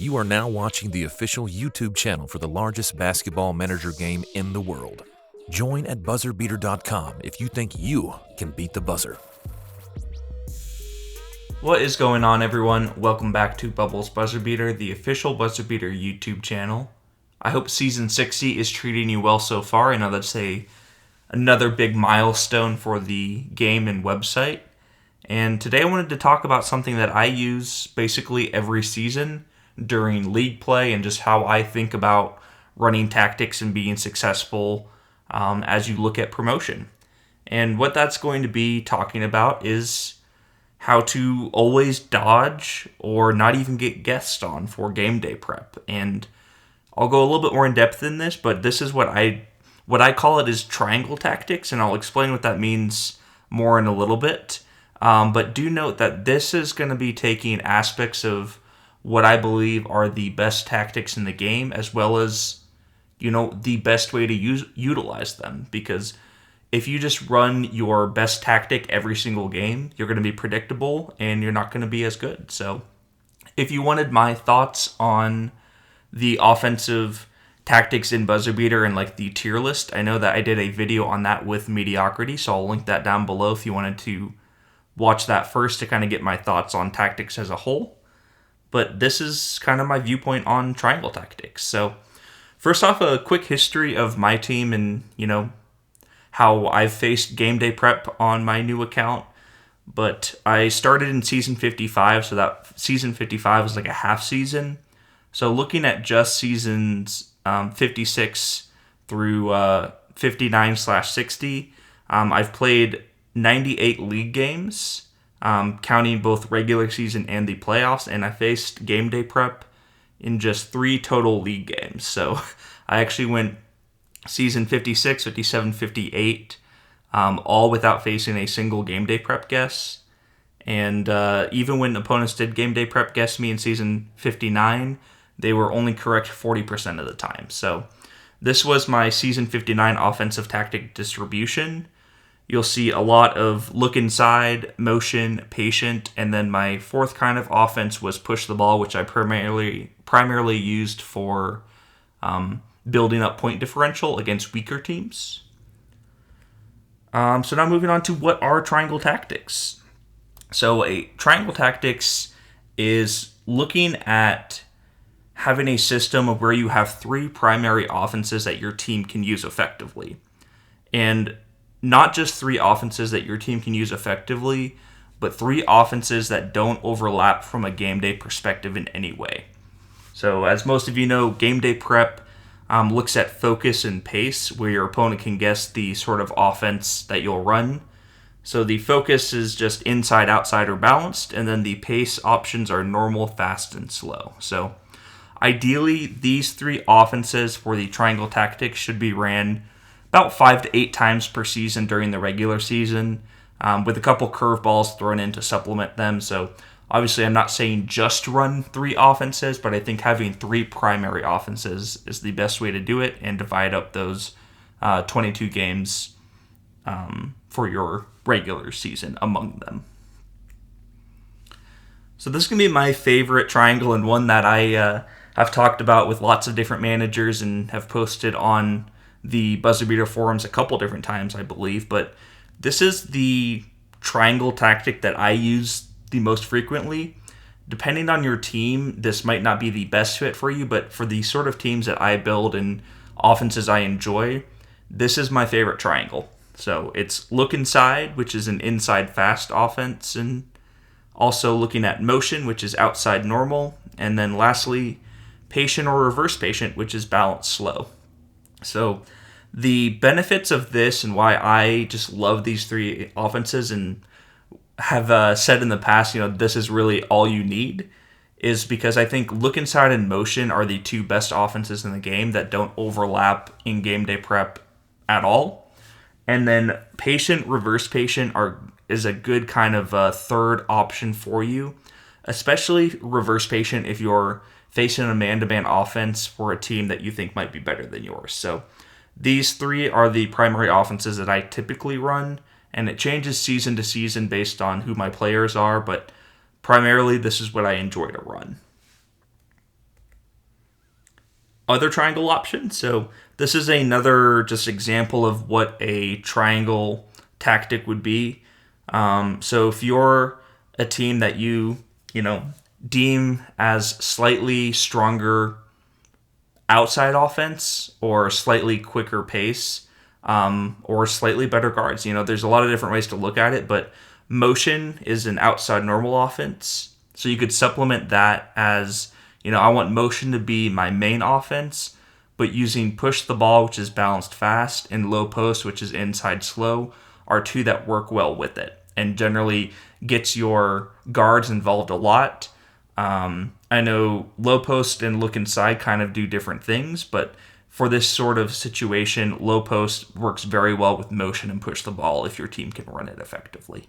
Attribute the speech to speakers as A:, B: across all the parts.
A: You are now watching the official YouTube channel for the largest basketball manager game in the world. Join at BuzzerBeater.com if you think you can beat the buzzer.
B: What is going on, everyone? Welcome back to Bubbles BuzzerBeater, the official BuzzerBeater YouTube channel. I hope Season 60 is treating you well so far. I know that's another big milestone for the game and website. And today I wanted to talk about something that I use basically every season during league play and just how I think about running tactics and being successful as you look at promotion. And what that's going to be talking about is how to always dodge or not even get guessed on for game day prep. And I'll go a little bit more in depth in this, but this is what I call it is triangle tactics, and I'll explain what that means more in a little bit. But do note that this is going to be taking aspects of what I believe are the best tactics in the game, as well as, the best way to utilize them. Because if you just run your best tactic every single game, you're going to be predictable and you're not going to be as good. So if you wanted my thoughts on the offensive tactics in BuzzerBeater and like the tier list, I know that I did a video on that with mediocrity, so I'll link that down below if you wanted to watch that first to kind of get my thoughts on tactics as a whole. But this is kind of my viewpoint on triangle tactics. So first off, a quick history of my team and, how I've faced game day prep on my new account. But I started in season 55, so that season 55 was like a half season. So looking at just seasons 56 through 59/60, I've played 98 league games, counting both regular season and the playoffs, and I faced game day prep in just 3 total league games. So I actually went season 56, 57, 58, all without facing a single game day prep guess. And even when opponents did game day prep guess me in season 59, they were only correct 40% of the time. So this was my season 59 offensive tactic distribution. You'll see a lot of look inside, motion, patient, and then my fourth kind of offense was push the ball, which I primarily used for building up point differential against weaker teams. So now moving on to what are triangle tactics. So a triangle tactics is looking at having a system of where you have 3 primary offenses that your team can use effectively. And not just 3 offenses that your team can use effectively, but 3 offenses that don't overlap from a game day perspective in any way. So as most of you know, game day prep looks at focus and pace, where your opponent can guess the sort of offense that you'll run. So the focus is just inside, outside, or balanced, and then the pace options are normal, fast, and slow. So ideally, these 3 offenses for the triangle tactics should be ran about 5 to 8 times per season during the regular season, with a couple curveballs thrown in to supplement them. So obviously, I'm not saying just run 3 offenses, but I think having 3 primary offenses is the best way to do it, and divide up those 22 games for your regular season among them. So this is going to be my favorite triangle, and one that I have talked about with lots of different managers and have posted on the BuzzerBeater forums a couple different times, I believe. But this is the triangle tactic that I use the most frequently. Depending on your team, this might not be the best fit for you, but for the sort of teams that I build and offenses I enjoy, this is my favorite triangle. So it's look inside, which is an inside fast offense, and also looking at motion, which is outside normal, and then lastly, patient or reverse patient, which is balanced slow. So the benefits of this and why I just love these 3 offenses and have said in the past, this is really all you need, is because I think look inside and motion are the 2 best offenses in the game that don't overlap in game day prep at all. And then patient, reverse patient is a good kind of third option for you, especially reverse patient if you're facing a man-to-man offense for a team that you think might be better than yours. So these 3 are the primary offenses that I typically run, and it changes season to season based on who my players are, but primarily this is what I enjoy to run. other triangle option. So this is another just example of what a triangle tactic would be. So if you're a team that you know, deem as slightly stronger outside offense or slightly quicker pace, or slightly better guards. There's a lot of different ways to look at it, but motion is an outside normal offense. So you could supplement that as, I want motion to be my main offense, but using push the ball, which is balanced fast, and low post, which is inside slow, are two that work well with it and generally gets your guards involved a lot. I know low post and look inside kind of do different things, but for this sort of situation, low post works very well with motion and push the ball if your team can run it effectively.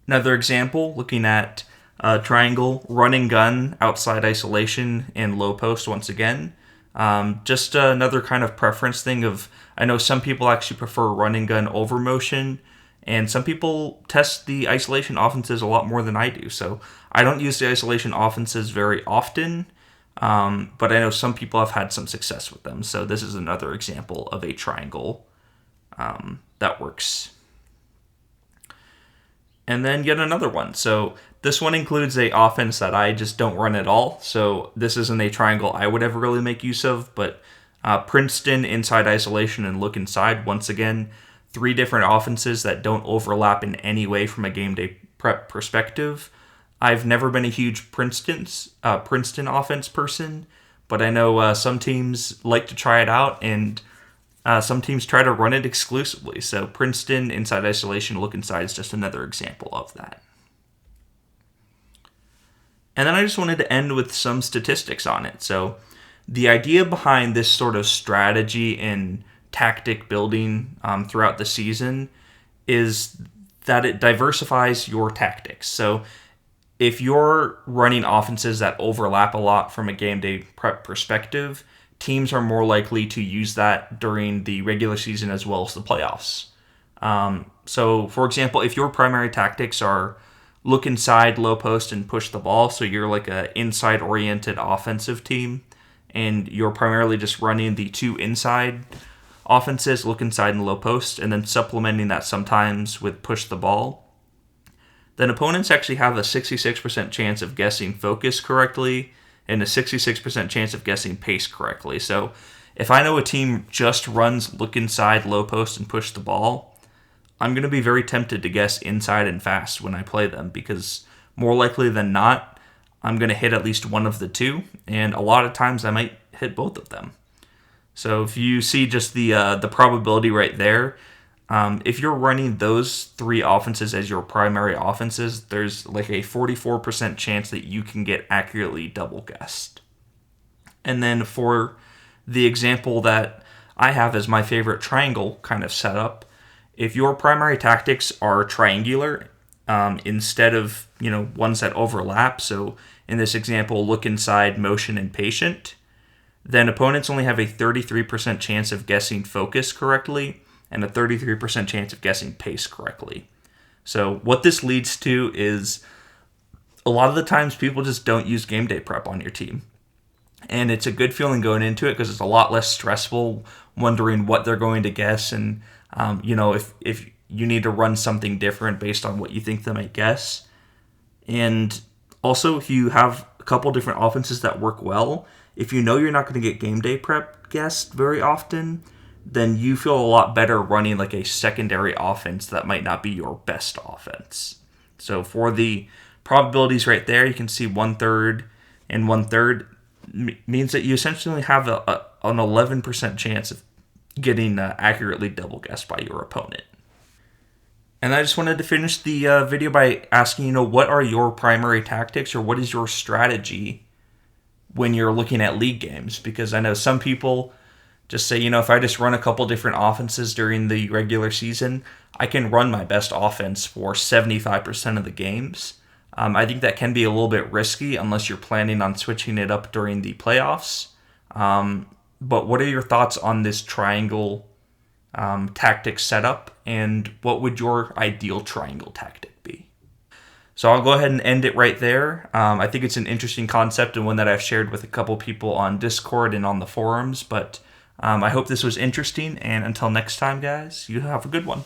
B: Another example, looking at triangle, run and gun, outside isolation, and low post once again. Just another kind of preference thing of, I know some people actually prefer run and gun over motion, and some people test the isolation offenses a lot more than I do. So I don't use the isolation offenses very often, but I know some people have had some success with them. So this is another example of a triangle that works. And then yet another one. So this one includes a offense that I just don't run at all. So this isn't a triangle I would ever really make use of, but Princeton, inside isolation, and look inside. Once again, 3 different offenses that don't overlap in any way from a game day prep perspective. I've never been a huge Princeton offense person, but I know some teams like to try it out, and some teams try to run it exclusively. So Princeton, inside isolation, look inside is just another example of that. And then I just wanted to end with some statistics on it. So the idea behind this sort of strategy and tactic building throughout the season is that it diversifies your tactics. So if you're running offenses that overlap a lot from a game day prep perspective, teams are more likely to use that during the regular season as well as the playoffs. So, for example, if your primary tactics are look inside, low post, and push the ball, so you're like an inside-oriented offensive team, and you're primarily just running the 2 inside offenses, look inside and low post, and then supplementing that sometimes with push the ball, then opponents actually have a 66% chance of guessing focus correctly and a 66% chance of guessing pace correctly. So if I know a team just runs look inside, low post, and push the ball, I'm going to be very tempted to guess inside and fast when I play them, because more likely than not, I'm going to hit at least one of the 2, and a lot of times I might hit both of them. So if you see just the probability right there, if you're running those 3 offenses as your primary offenses, there's like a 44% chance that you can get accurately double guessed. And then for the example that I have as my favorite triangle kind of setup, if your primary tactics are triangular instead of ones that overlap, so in this example, look inside, motion, and patient, then opponents only have a 33% chance of guessing focus correctly and a 33% chance of guessing pace correctly. So what this leads to is a lot of the times people just don't use game day prep on your team. And it's a good feeling going into it because it's a lot less stressful wondering what they're going to guess, and if you need to run something different based on what you think they might guess. And also, if you have a couple different offenses that work well, if you know you're not going to get game day prep guessed very often, then you feel a lot better running like a secondary offense that might not be your best offense. So for the probabilities right there, you can see 1/3 and 1/3 means that you essentially have an 11% chance of getting accurately double guessed by your opponent. And I just wanted to finish the video by asking, what are your primary tactics, or what is your strategy when you're looking at league games? Because I know some people just say, if I just run a couple different offenses during the regular season, I can run my best offense for 75% of the games. I think that can be a little bit risky unless you're planning on switching it up during the playoffs. But what are your thoughts on this triangle tactic setup, and what would your ideal triangle tactic be? So I'll go ahead and end it right there. I think it's an interesting concept and one that I've shared with a couple people on Discord and on the forums. But I hope this was interesting. And until next time, guys, you have a good one.